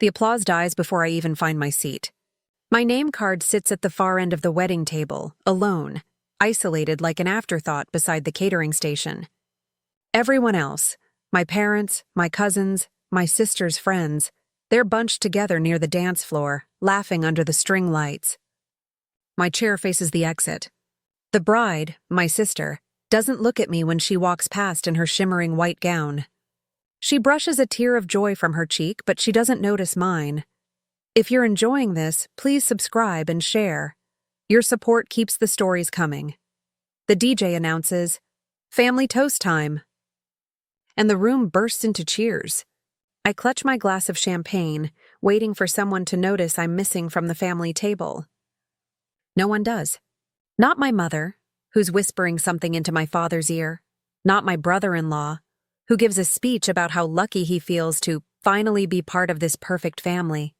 The applause dies before I even find my seat. My name card sits at the far end of the wedding table, alone, isolated like an afterthought beside the catering station. Everyone else, my parents, my cousins, my sister's friends, they're bunched together near the dance floor, laughing under the string lights. My chair faces the exit. The bride, my sister, doesn't look at me when she walks past in her shimmering white gown. She brushes a tear of joy from her cheek, but she doesn't notice mine. If you're enjoying this, please subscribe and share. Your support keeps the stories coming. The DJ announces, "Family toast time," and the room bursts into cheers. I clutch my glass of champagne, waiting for someone to notice I'm missing from the family table. No one does. Not my mother, who's whispering something into my father's ear. Not my brother-in-law, who gives a speech about how lucky he feels to finally be part of this perfect family.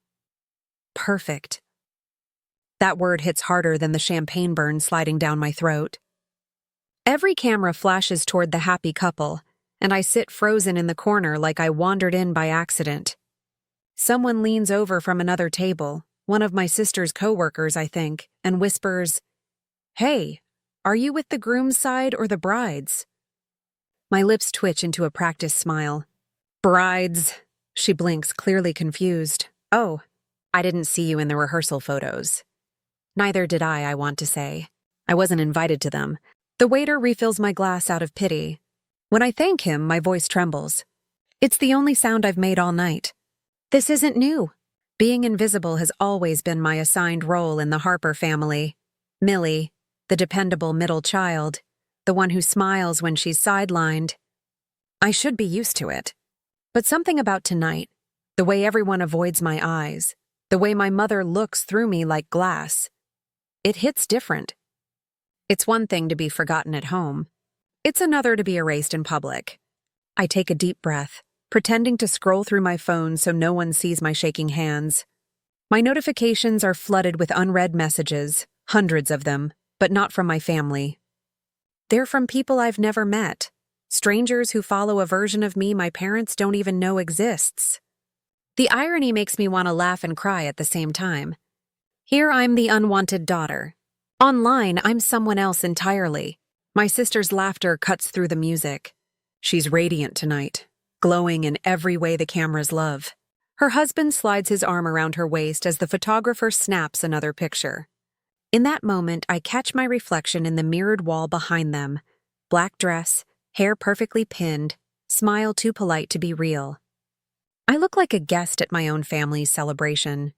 Perfect. That word hits harder than the champagne burn sliding down my throat. Every camera flashes toward the happy couple, and I sit frozen in the corner like I wandered in by accident. Someone leans over from another table, one of my sister's co-workers, I think, and whispers, "Hey, are you with the groom's side or the bride's?" My lips twitch into a practiced smile. "Brides," she blinks, clearly confused. "Oh, I didn't see you in the rehearsal photos." Neither did I want to say. I wasn't invited to them. The waiter refills my glass out of pity. When I thank him, my voice trembles. It's the only sound I've made all night. This isn't new. Being invisible has always been my assigned role in the Harper family. Millie, the dependable middle child, the one who smiles when she's sidelined. I should be used to it. But something about tonight, the way everyone avoids my eyes, the way my mother looks through me like glass, it hits different. It's one thing to be forgotten at home. It's another to be erased in public. I take a deep breath, pretending to scroll through my phone so no one sees my shaking hands. My notifications are flooded with unread messages, hundreds of them, but not from my family. They're from people I've never met, strangers who follow a version of me my parents don't even know exists. The irony makes me want to laugh and cry at the same time. Here I'm the unwanted daughter. Online, I'm someone else entirely. My sister's laughter cuts through the music. She's radiant tonight, glowing in every way the cameras love. Her husband slides his arm around her waist as the photographer snaps another picture. In that moment, I catch my reflection in the mirrored wall behind them. Black dress, hair perfectly pinned, smile too polite to be real. I look like a guest at my own family's celebration.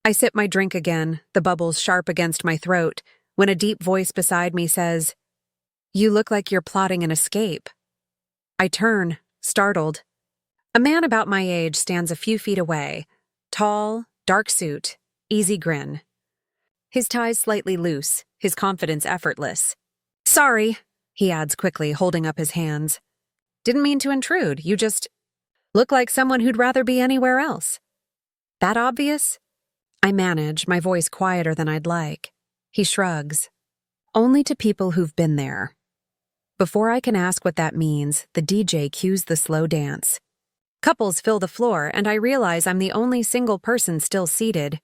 I sip my drink again, the bubbles sharp against my throat, when a deep voice beside me says, "You look like you're plotting an escape." I turn, startled. A man about my age stands a few feet away, tall, dark suit, easy grin. His tie's slightly loose, his confidence effortless. "Sorry," he adds quickly, holding up his hands. "Didn't mean to intrude, you just look like someone who'd rather be anywhere else." That obvious? I manage, my voice quieter than I'd like. He shrugs. "Only to people who've been there." Before I can ask what that means, the DJ cues the slow dance. Couples fill the floor, and I realize I'm the only single person still seated.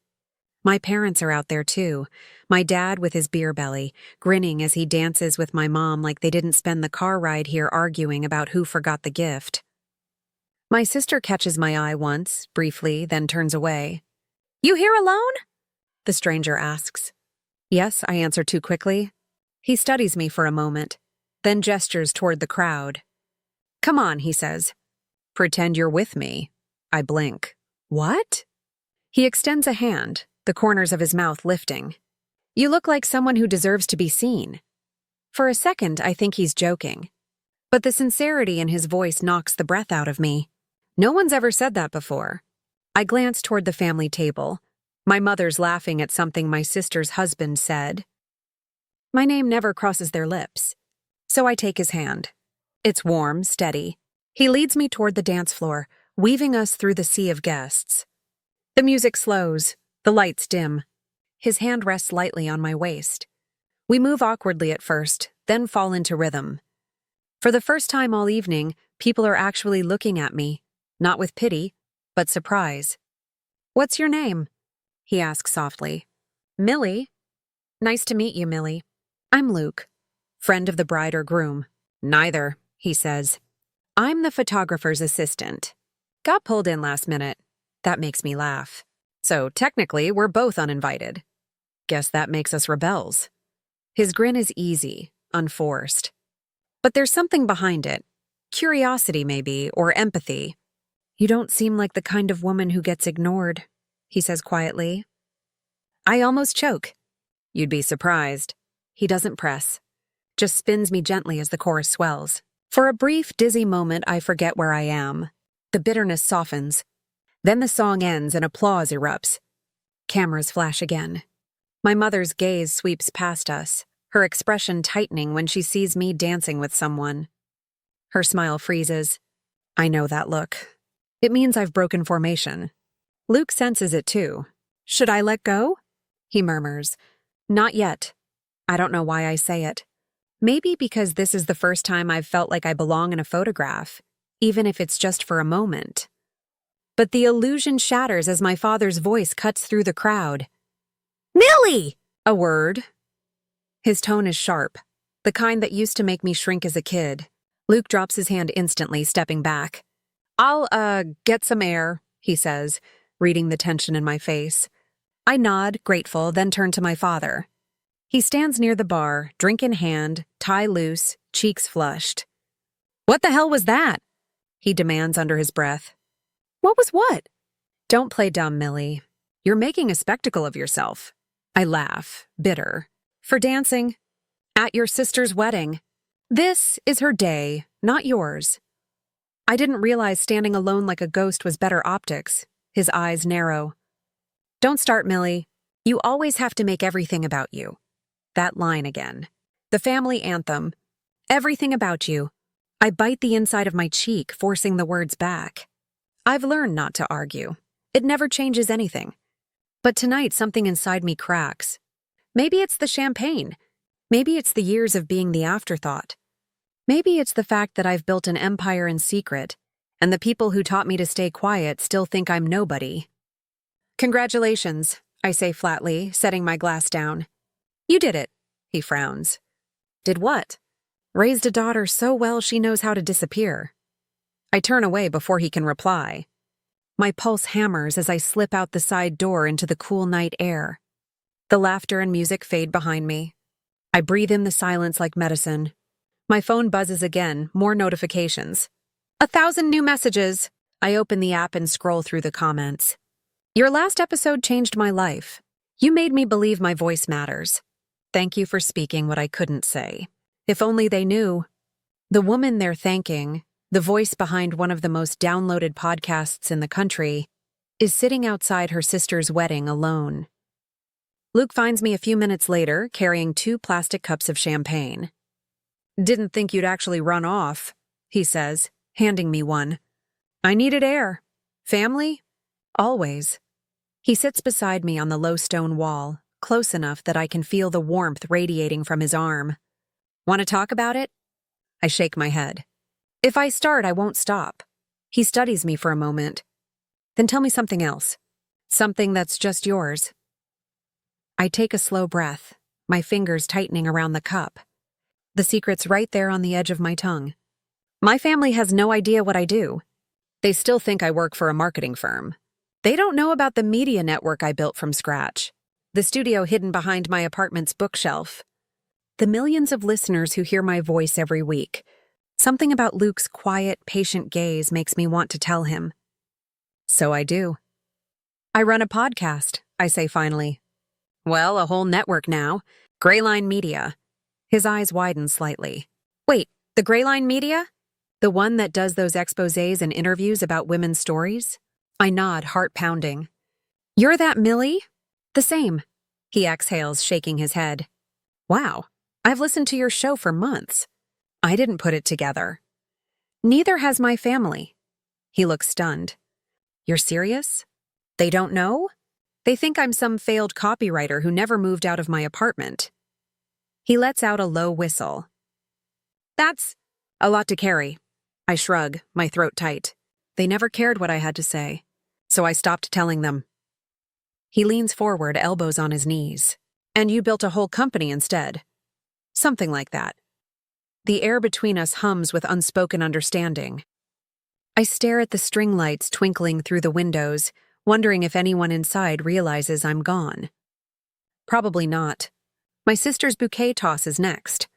My parents are out there too, my dad with his beer belly, grinning as he dances with my mom like they didn't spend the car ride here arguing about who forgot the gift. My sister catches my eye once, briefly, then turns away. "You here alone?" the stranger asks. "Yes," I answer too quickly. He studies me for a moment, then gestures toward the crowd. "Come on," he says. "Pretend you're with me." I blink. "What?" He extends a hand, the corners of his mouth lifting. "You look like someone who deserves to be seen." For a second, I think he's joking. But the sincerity in his voice knocks the breath out of me. No one's ever said that before. I glance toward the family table. My mother's laughing at something my sister's husband said. My name never crosses their lips. So I take his hand. It's warm, steady. He leads me toward the dance floor, weaving us through the sea of guests. The music slows, the lights dim. His hand rests lightly on my waist. We move awkwardly at first, then fall into rhythm. For the first time all evening, people are actually looking at me, not with pity, but surprise. "What's your name?" he asks softly. "Millie." "Nice to meet you, Millie." "I'm Luke." "Friend of the bride or groom?" "Neither," he says. "I'm the photographer's assistant. Got pulled in last minute." That makes me laugh. "So technically, we're both uninvited. Guess that makes us rebels." His grin is easy, unforced. But there's something behind it. Curiosity, maybe, or empathy. "You don't seem like the kind of woman who gets ignored," he says quietly. I almost choke. "You'd be surprised." He doesn't press, just spins me gently as the chorus swells. For a brief, dizzy moment, I forget where I am. The bitterness softens. Then the song ends and applause erupts. Cameras flash again. My mother's gaze sweeps past us, her expression tightening when she sees me dancing with someone. Her smile freezes. I know that look. It means I've broken formation. Luke senses it too. "Should I let go?" he murmurs. "Not yet." I don't know why I say it. Maybe because this is the first time I've felt like I belong in a photograph, even if it's just for a moment. But the illusion shatters as my father's voice cuts through the crowd. "Millie!" A word. His tone is sharp, the kind that used to make me shrink as a kid. Luke drops his hand instantly, stepping back. "I'll, get some air," he says, reading the tension in my face. I nod, grateful, then turn to my father. He stands near the bar, drink in hand, tie loose, cheeks flushed. "What the hell was that?" he demands under his breath. "What was what?" "Don't play dumb, Millie. You're making a spectacle of yourself." I laugh, bitter. "For dancing? At your sister's wedding. This is her day, not yours." I didn't realize standing alone like a ghost was better optics. His eyes narrow. "Don't start, Millie. You always have to make everything about you." That line again. The family anthem. "Everything about you." I bite the inside of my cheek, forcing the words back. I've learned not to argue. It never changes anything. But tonight something inside me cracks. Maybe it's the champagne. Maybe it's the years of being the afterthought. Maybe it's the fact that I've built an empire in secret, and the people who taught me to stay quiet still think I'm nobody. "Congratulations," I say flatly, setting my glass down. "You did it," he frowns. "Did what?" "Raised a daughter so well she knows how to disappear." I turn away before he can reply. My pulse hammers as I slip out the side door into the cool night air. The laughter and music fade behind me. I breathe in the silence like medicine. My phone buzzes again, more notifications. 1,000 new messages. I open the app and scroll through the comments. "Your last episode changed my life. You made me believe my voice matters. Thank you for speaking what I couldn't say. If only they knew." The woman they're thanking, the voice behind one of the most downloaded podcasts in the country, is sitting outside her sister's wedding alone. Luke finds me a few minutes later, carrying 2 plastic cups of champagne. "Didn't think you'd actually run off," he says, handing me one. "I needed air. Family? Always." He sits beside me on the low stone wall, close enough that I can feel the warmth radiating from his arm. "Want to talk about it?" I shake my head. "If I start, I won't stop." He studies me for a moment. "Then tell me something else. Something that's just yours." I take a slow breath, my fingers tightening around the cup. The secret's right there on the edge of my tongue. My family has no idea what I do. They still think I work for a marketing firm. They don't know about the media network I built from scratch, the studio hidden behind my apartment's bookshelf, the millions of listeners who hear my voice every week. Something about Luke's quiet, patient gaze makes me want to tell him. So I do. "I run a podcast," I say finally. "Well, a whole network now. Grayline Media." His eyes widen slightly. "Wait, the Grayline Media? The one that does those exposés and interviews about women's stories?" I nod, heart pounding. "You're that Millie?" "The same." He exhales, shaking his head. "Wow, I've listened to your show for months. I didn't put it together." "Neither has my family." He looks stunned. "You're serious? They don't know? They think I'm some failed copywriter who never moved out of my apartment." He lets out a low whistle. "That's a lot to carry." I shrug, my throat tight. They never cared what I had to say, so I stopped telling them. He leans forward, elbows on his knees. And you built a whole company instead. Something like that. The air between us hums with unspoken understanding. I stare at the string lights twinkling through the windows, wondering if anyone inside realizes I'm gone. Probably not. My sister's bouquet toss is next.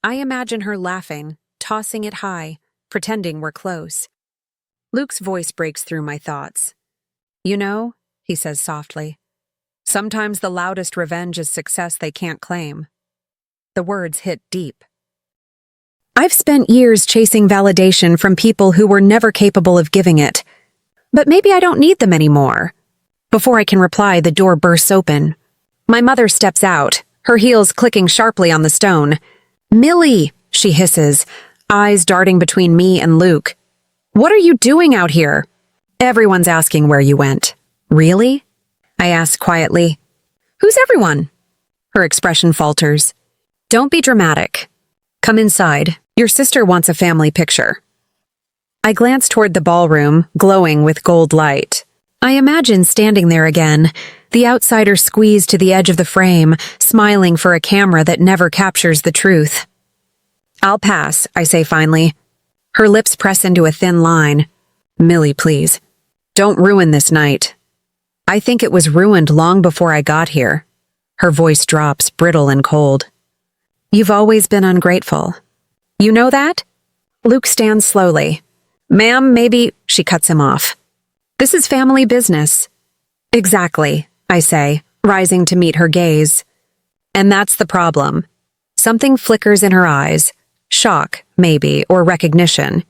I imagine her laughing, tossing it high, pretending we're close. Luke's voice breaks through my thoughts. You know, he says softly, sometimes the loudest revenge is success they can't claim. The words hit deep. I've spent years chasing validation from people who were never capable of giving it. But maybe I don't need them anymore. Before I can reply, the door bursts open. My mother steps out, her heels clicking sharply on the stone. Millie, she hisses, eyes darting between me and Luke. What are you doing out here? Everyone's asking where you went. Really? I ask quietly. Who's everyone? Her expression falters. Don't be dramatic. Come inside. Your sister wants a family picture. I glance toward the ballroom, glowing with gold light. I imagine standing there again, the outsider squeezed to the edge of the frame, smiling for a camera that never captures the truth. I'll pass, I say finally. Her lips press into a thin line. Millie, please. Don't ruin this night. I think it was ruined long before I got here. Her voice drops, brittle and cold. You've always been ungrateful. You know that? Luke stands slowly. Ma'am, maybe, she cuts him off. This is family business. Exactly, I say, rising to meet her gaze. And that's the problem. Something flickers in her eyes. Shock, maybe, or recognition.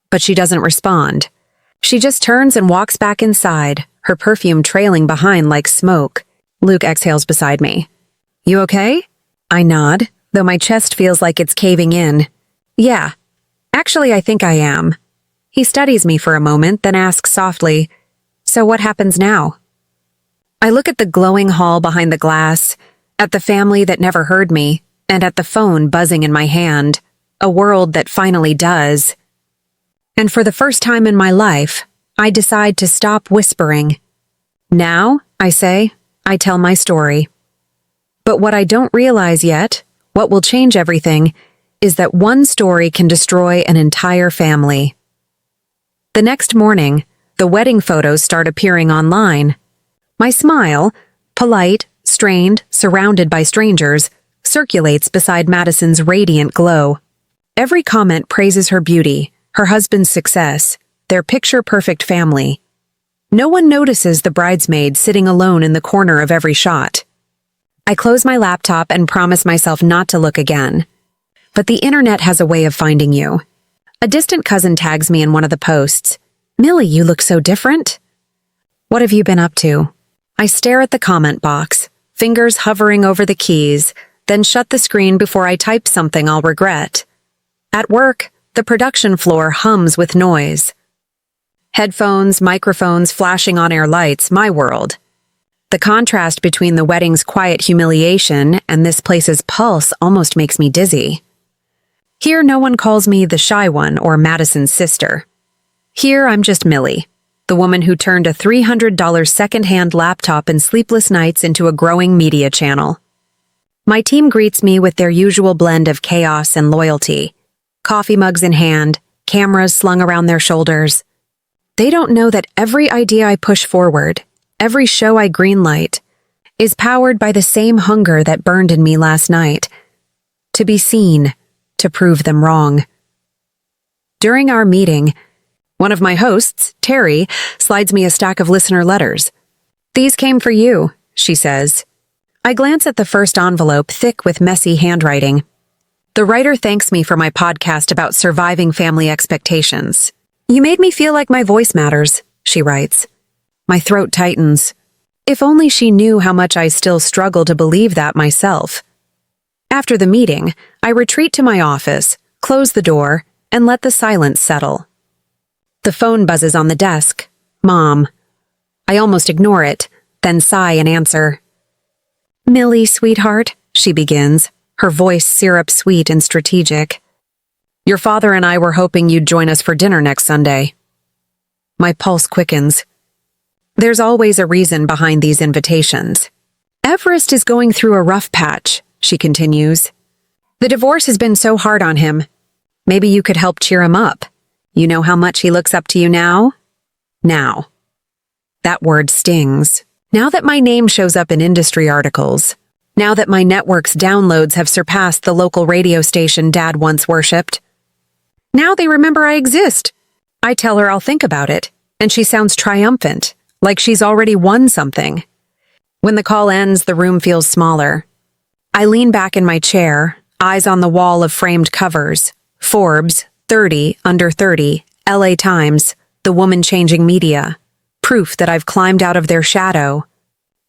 But she doesn't respond. She just turns and walks back inside, her perfume trailing behind like smoke. Luke exhales beside me. You okay? I nod, though my chest feels like it's caving in. Yeah. Actually, I think I am. He studies me for a moment, then asks softly, So what happens now? I look at the glowing hall behind the glass, at the family that never heard me, and at the phone buzzing in my hand, a world that finally does. And for the first time in my life, I decide to stop whispering. Now, I say, I tell my story. But what I don't realize yet, what will change everything, is that one story can destroy an entire family. The next morning, the wedding photos start appearing online. My smile, polite, strained, surrounded by strangers, circulates beside Madison's radiant glow. Every comment praises her beauty, her husband's success, their picture-perfect family. No one notices the bridesmaid sitting alone in the corner of every shot. I close my laptop and promise myself not to look again. But the internet has a way of finding you. A distant cousin tags me in one of the posts. Millie, you look so different. What have you been up to? I stare at the comment box, fingers hovering over the keys, then shut the screen before I type something I'll regret. At work, the production floor hums with noise. Headphones, microphones, flashing on-air lights, my world. The contrast between the wedding's quiet humiliation and this place's pulse almost makes me dizzy. Here, no one calls me the shy one or Madison's sister. Here, I'm just Millie, the woman who turned a $300 second-hand laptop and sleepless nights into a growing media channel. My team greets me with their usual blend of chaos and loyalty. Coffee mugs in hand, cameras slung around their shoulders. They don't know that every idea I push forward, every show I greenlight, is powered by the same hunger that burned in me last night. To be seen, to prove them wrong. During our meeting, one of my hosts, Terry, slides me a stack of listener letters. These came for you, she says. I glance at the first envelope, thick with messy handwriting. The writer thanks me for my podcast about surviving family expectations. You made me feel like my voice matters, she writes. My throat tightens. If only she knew how much I still struggle to believe that myself. After the meeting, I retreat to my office, close the door, and let the silence settle. The phone buzzes on the desk. Mom. I almost ignore it, then sigh and answer. Millie, sweetheart, she begins, her voice syrup-sweet and strategic. Your father and I were hoping you'd join us for dinner next Sunday. My pulse quickens. There's always a reason behind these invitations. Everest is going through a rough patch, she continues. The divorce has been so hard on him. Maybe you could help cheer him up. You know how much he looks up to you now? Now. That word stings. Now that my name shows up in industry articles, now that my network's downloads have surpassed the local radio station Dad once worshipped, now they remember I exist. I tell her I'll think about it, and she sounds triumphant, like she's already won something. When the call ends, the room feels smaller. I lean back in my chair, eyes on the wall of framed covers. Forbes, 30, under 30, LA Times, the woman changing media. Proof that I've climbed out of their shadow.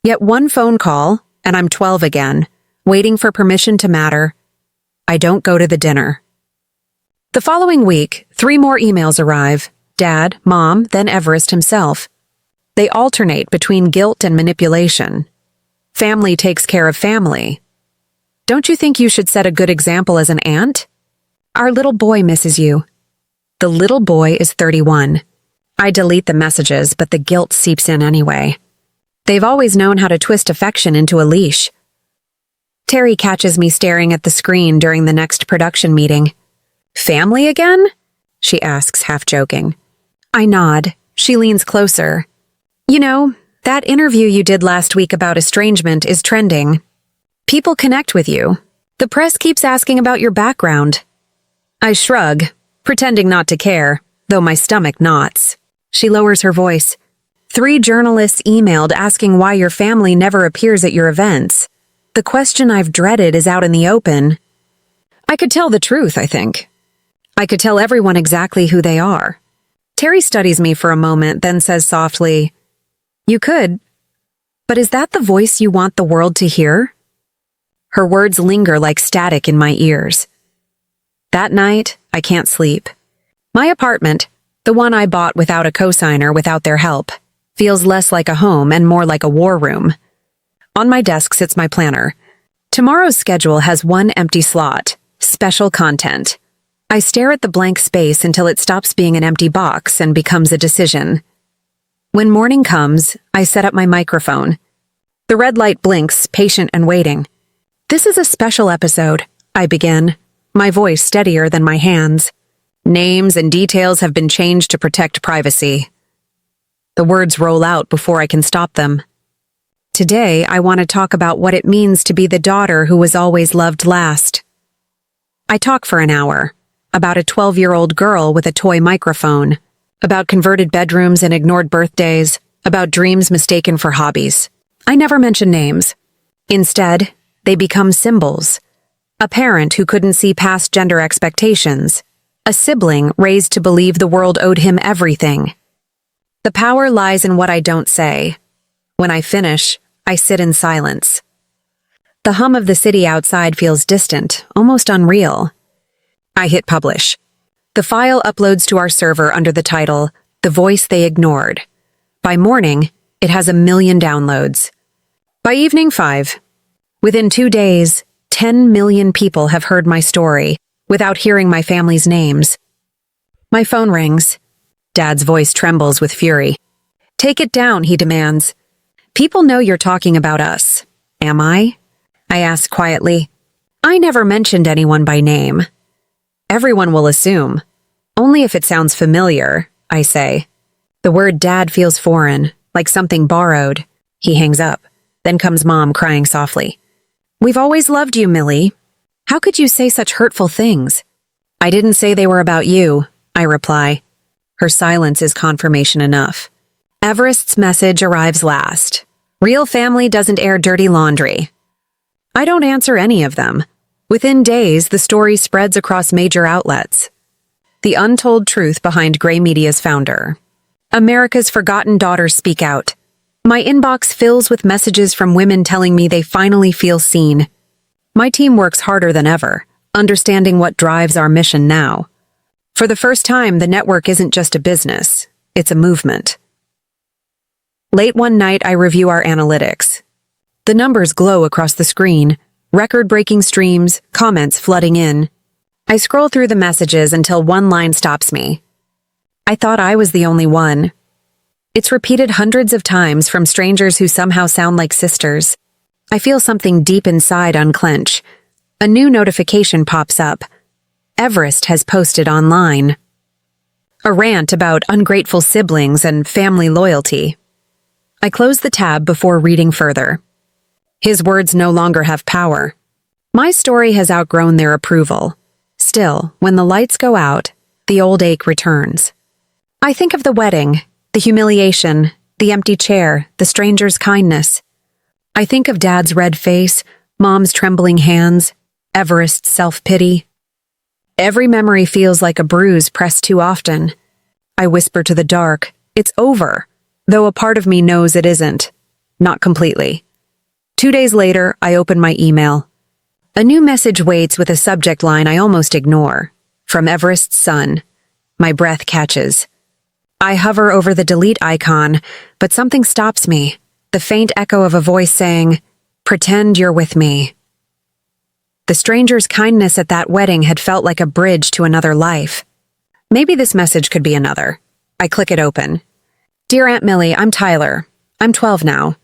Yet one phone call, and I'm 12 again, waiting for permission to matter. I don't go to the dinner. The following week, 3 more emails arrive. Dad, Mom, then Everest himself. They alternate between guilt and manipulation. Family takes care of family. Don't you think you should set a good example as an aunt? Our little boy misses you. The little boy is 31. I delete the messages, but the guilt seeps in anyway. They've always known how to twist affection into a leash. Terry catches me staring at the screen during the next production meeting. Family again? She asks, half joking. I nod. She leans closer. You know, that interview you did last week about estrangement is trending. People connect with you. The press keeps asking about your background. I shrug, pretending not to care, though my stomach knots. She lowers her voice. 3 journalists emailed asking why your family never appears at your events. The question I've dreaded is out in the open. I could tell the truth, I think. I could tell everyone exactly who they are. Terry studies me for a moment, then says softly, You could, but is that the voice you want the world to hear? Her words linger like static in my ears. That night, I can't sleep. My apartment, the one I bought without a cosigner without their help, feels less like a home and more like a war room. On my desk sits my planner. Tomorrow's schedule has 1 empty slot, special content. I stare at the blank space until it stops being an empty box and becomes a decision. When morning comes, I set up my microphone. The red light blinks, patient and waiting. This is a special episode, I begin, my voice steadier than my hands. Names and details have been changed to protect privacy. The words roll out before I can stop them. Today, I want to talk about what it means to be the daughter who was always loved last. I talk for an hour, about a 12-year-old girl with a toy microphone, about converted bedrooms and ignored birthdays, about dreams mistaken for hobbies. I never mention names. Instead, they become symbols. A parent who couldn't see past gender expectations. A sibling raised to believe the world owed him everything. The power lies in what I don't say. When I finish, I sit in silence. The hum of the city outside feels distant, almost unreal. I hit publish. The file uploads to our server under the title, The Voice They Ignored. By morning, it has 1 million downloads. By evening 5, within 2 days, 10 million people have heard my story without hearing my family's names. My phone rings. Dad's voice trembles with fury. Take it down, he demands. People know you're talking about us. Am I? I ask quietly. I never mentioned anyone by name. Everyone will assume. Only if it sounds familiar, I say. The word dad feels foreign, like something borrowed. He hangs up. Then comes Mom crying softly. We've always loved you, Millie. How could you say such hurtful things? I didn't say they were about you, I reply. Her silence is confirmation enough. Everest's message arrives last. Real family doesn't air dirty laundry. I don't answer any of them. Within days, the story spreads across major outlets. The untold truth behind Grey Media's founder. America's forgotten daughters speak out. My inbox fills with messages from women telling me they finally feel seen. My team works harder than ever, understanding what drives our mission now. For the first time, the network isn't just a business, it's a movement. Late one night, I review our analytics. The numbers glow across the screen, record-breaking streams, comments flooding in. I scroll through the messages until one line stops me. I thought I was the only one. It's repeated hundreds of times from strangers who somehow sound like sisters. I feel something deep inside unclench. A new notification pops up. Everest has posted online. A rant about ungrateful siblings and family loyalty. I close the tab before reading further. His words no longer have power. My story has outgrown their approval. Still, when the lights go out, the old ache returns. I think of the wedding, the humiliation, the empty chair, the stranger's kindness. I think of Dad's red face, Mom's trembling hands, Everest's self-pity. Every memory feels like a bruise pressed too often. I whisper to the dark, "It's over," though a part of me knows it isn't. Not completely. 2 days later, I open my email. A new message waits with a subject line I almost ignore. From Everest's son. My breath catches. I hover over the delete icon, but something stops me. The faint echo of a voice saying, "Pretend you're with me." The stranger's kindness at that wedding had felt like a bridge to another life. Maybe this message could be another. I click it open. "Dear Aunt Millie, I'm Tyler. I'm 12 now.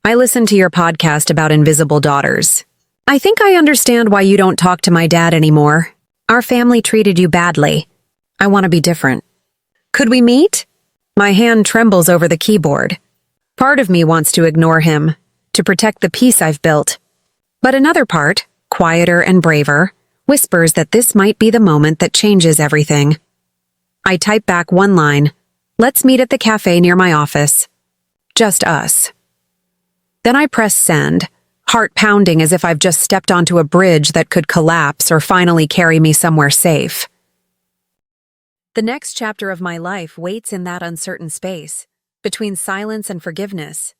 I listened to your podcast about invisible daughters. I think I understand why you don't talk to my dad anymore. Our family treated you badly. I want to be different. Could we meet?" My hand trembles over the keyboard. Part of me wants to ignore him, to protect the peace I've built. But another part, quieter and braver, whispers that this might be the moment that changes everything. I type back one line, "Let's meet at the cafe near my office. Just us." Then I press send, heart pounding as if I've just stepped onto a bridge that could collapse or finally carry me somewhere safe. The next chapter of my life waits in that uncertain space, between silence and forgiveness,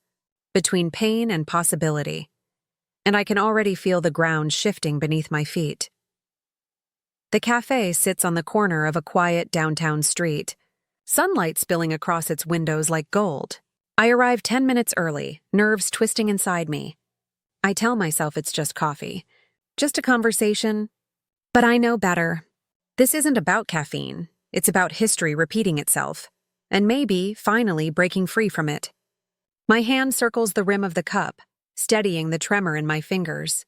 between pain and possibility, and I can already feel the ground shifting beneath my feet. The cafe sits on the corner of a quiet downtown street, sunlight spilling across its windows like gold. I arrive 10 minutes early, nerves twisting inside me. I tell myself it's just coffee, just a conversation, but I know better. This isn't about caffeine. It's about history repeating itself, and maybe, finally, breaking free from it. My hand circles the rim of the cup, steadying the tremor in my fingers.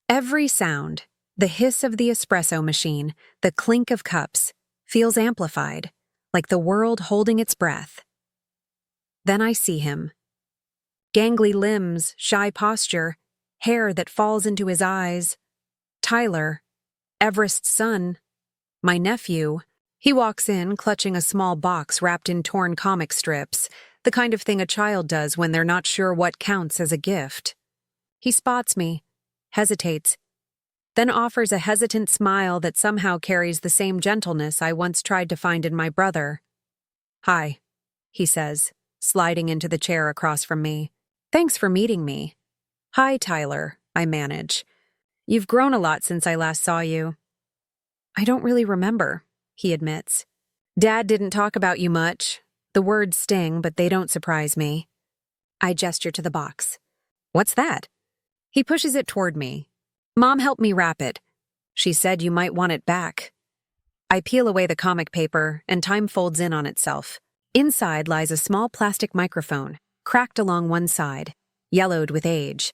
Every sound, the hiss of the espresso machine, the clink of cups, feels amplified, like the world holding its breath. Then I see him. Gangly limbs, shy posture, hair that falls into his eyes. Tyler, Everest's son, my nephew. He walks in, clutching a small box wrapped in torn comic strips, the kind of thing a child does when they're not sure what counts as a gift. He spots me, hesitates, then offers a hesitant smile that somehow carries the same gentleness I once tried to find in my brother. "Hi," he says, sliding into the chair across from me. "Thanks for meeting me." "Hi, Tyler," I manage. "You've grown a lot since I last saw you." "I don't really remember," he admits. "Dad didn't talk about you much. The words sting, but they don't surprise me." I gesture to the box. "What's that?" He pushes it toward me. "Mom helped me wrap it. She said you might want it back." I peel away the comic paper, and time folds in on itself. Inside lies a small plastic microphone, cracked along one side, yellowed with age.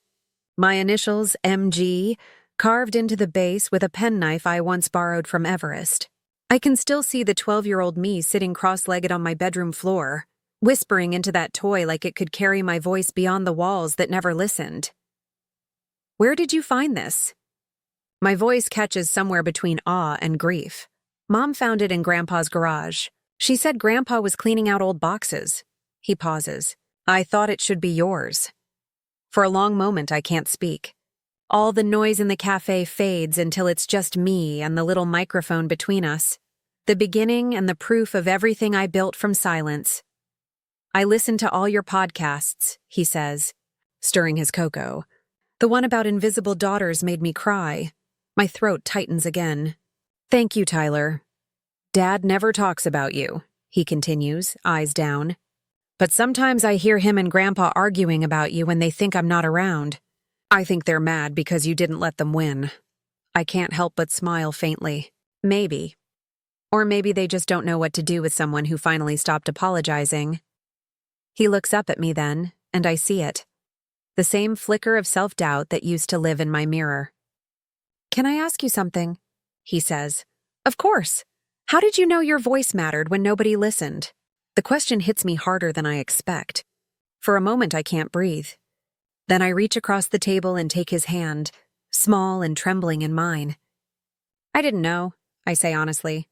My initials, MG, carved into the base with a penknife I once borrowed from Everest. I can still see the 12-year-old me sitting cross-legged on my bedroom floor, whispering into that toy like it could carry my voice beyond the walls that never listened. "Where did you find this?" My voice catches somewhere between awe and grief. "Mom found it in Grandpa's garage. She said Grandpa was cleaning out old boxes." He pauses. "I thought it should be yours." For a long moment, I can't speak. All the noise in the cafe fades until it's just me and the little microphone between us. The beginning and the proof of everything I built from silence. "I listened to all your podcasts," he says, stirring his cocoa. "The one about invisible daughters made me cry." My throat tightens again. "Thank you, Tyler. Dad never talks about you," he continues, eyes down. "But sometimes I hear him and Grandpa arguing about you when they think I'm not around. I think they're mad because you didn't let them win." I can't help but smile faintly. Maybe. Or maybe they just don't know what to do with someone who finally stopped apologizing. He looks up at me then, and I see it. The same flicker of self-doubt that used to live in my mirror. "Can I ask you something?" he says. "Of course. How did you know your voice mattered when nobody listened?" The question hits me harder than I expect. For a moment I can't breathe. Then I reach across the table and take his hand, small and trembling in mine. "I didn't know," I say honestly.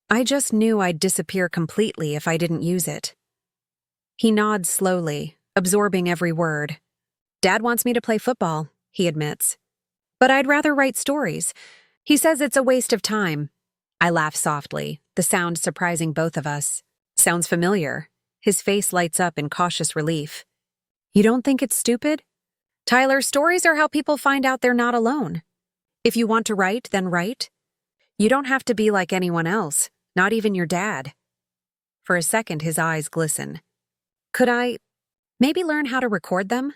"I just knew I'd disappear completely if I didn't use it." He nods slowly, absorbing every word. "Dad wants me to play football," he admits. "But I'd rather write stories. He says it's a waste of time." I laugh softly, the sound surprising both of us. "Sounds familiar." His face lights up in cautious relief. "You don't think it's stupid?" "Tyler, stories are how people find out they're not alone. If you want to write, then write. You don't have to be like anyone else, not even your dad." For a second, his eyes glisten. "Could I maybe learn how to record them?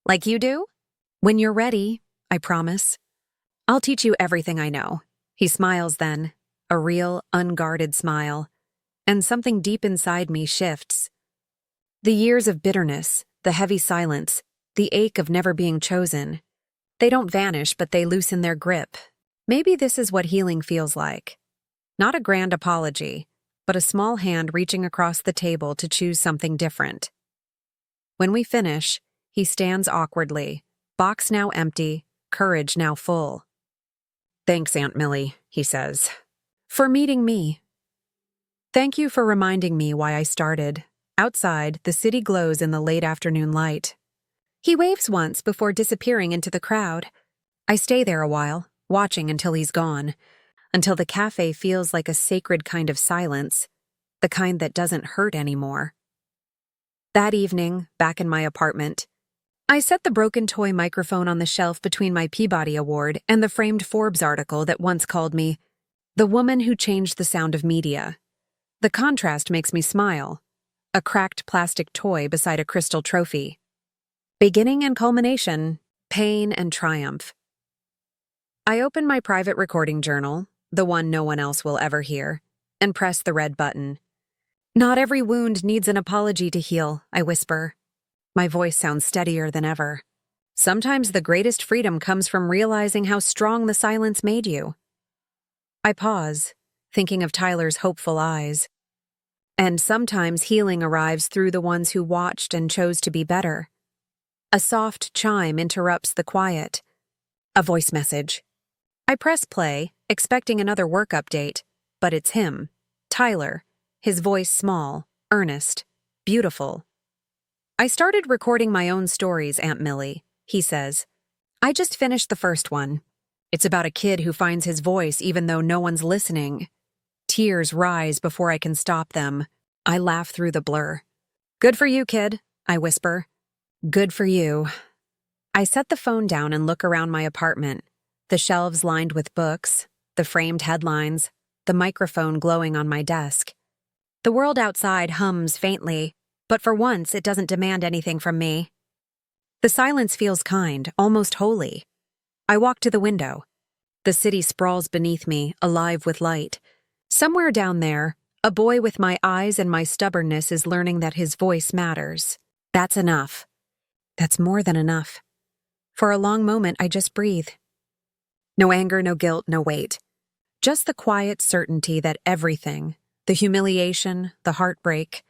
Like you do?" "When you're ready, I promise. I'll teach you everything I know." He smiles then, a real, unguarded smile, and something deep inside me shifts. The years of bitterness, the heavy silence, the ache of never being chosen, they don't vanish, but they loosen their grip. Maybe this is what healing feels like. Not a grand apology, but a small hand reaching across the table to choose something different. When we finish, he stands awkwardly, box now empty, courage now full. "Thanks, Aunt Millie," he says, "for meeting me. Thank you for reminding me why I started." Outside, the city glows in the late afternoon light. He waves once before disappearing into the crowd. I stay there a while, watching until he's gone, until the cafe feels like a sacred kind of silence, the kind that doesn't hurt anymore. That evening, back in my apartment, I set the broken toy microphone on the shelf between my Peabody Award and the framed Forbes article that once called me the woman who changed the sound of media. The contrast makes me smile. A cracked plastic toy beside a crystal trophy. Beginning and culmination, pain and triumph. I open my private recording journal, the one no one else will ever hear, and press the red button. "Not every wound needs an apology to heal," I whisper. My voice sounds steadier than ever. Sometimes the greatest freedom comes from realizing how strong the silence made you. I pause, thinking of Tyler's hopeful eyes. And sometimes healing arrives through the ones who watched and chose to be better. A soft chime interrupts the quiet. A voice message. I press play, expecting another work update, but it's him, Tyler, his voice small, earnest, beautiful. "I started recording my own stories, Aunt Millie," he says. "I just finished the first one. It's about a kid who finds his voice even though no one's listening." Tears rise before I can stop them. I laugh through the blur. "Good for you, kid," I whisper. "Good for you." I set the phone down and look around my apartment, the shelves lined with books, the framed headlines, the microphone glowing on my desk. The world outside hums faintly, but for once it doesn't demand anything from me. The silence feels kind, almost holy. I walk to the window. The city sprawls beneath me, alive with light. Somewhere down there, a boy with my eyes and my stubbornness is learning that his voice matters. That's enough. That's more than enough. For a long moment, I just breathe. No anger, no guilt, no weight. Just the quiet certainty that everything, the humiliation, the heartbreak,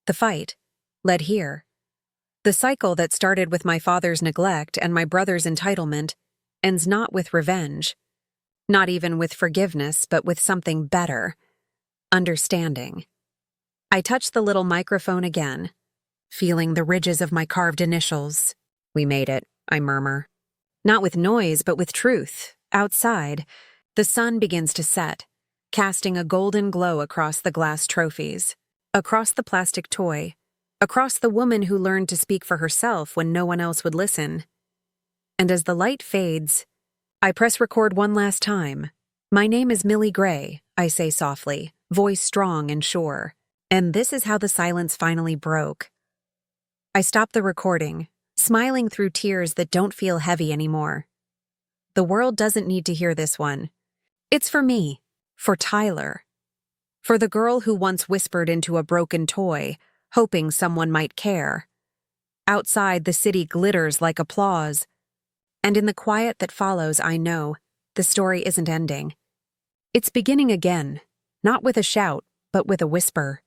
the fight, led here. The cycle that started with my father's neglect and my brother's entitlement ends not with revenge, not even with forgiveness, but with something better. Understanding. I touch the little microphone again, feeling the ridges of my carved initials. "We made it," I murmur. Not with noise, but with truth. Outside, the sun begins to set, casting a golden glow across the glass trophies, across the plastic toy, across the woman who learned to speak for herself when no one else would listen. And as the light fades, I press record one last time. "My name is Millie Gray," I say softly, voice strong and sure. And this is how the silence finally broke. I stop the recording, smiling through tears that don't feel heavy anymore. The world doesn't need to hear this one. It's for me, for Tyler, for the girl who once whispered into a broken toy, hoping someone might care. Outside, the city glitters like applause. And in the quiet that follows, I know the story isn't ending. It's beginning again, not with a shout, but with a whisper.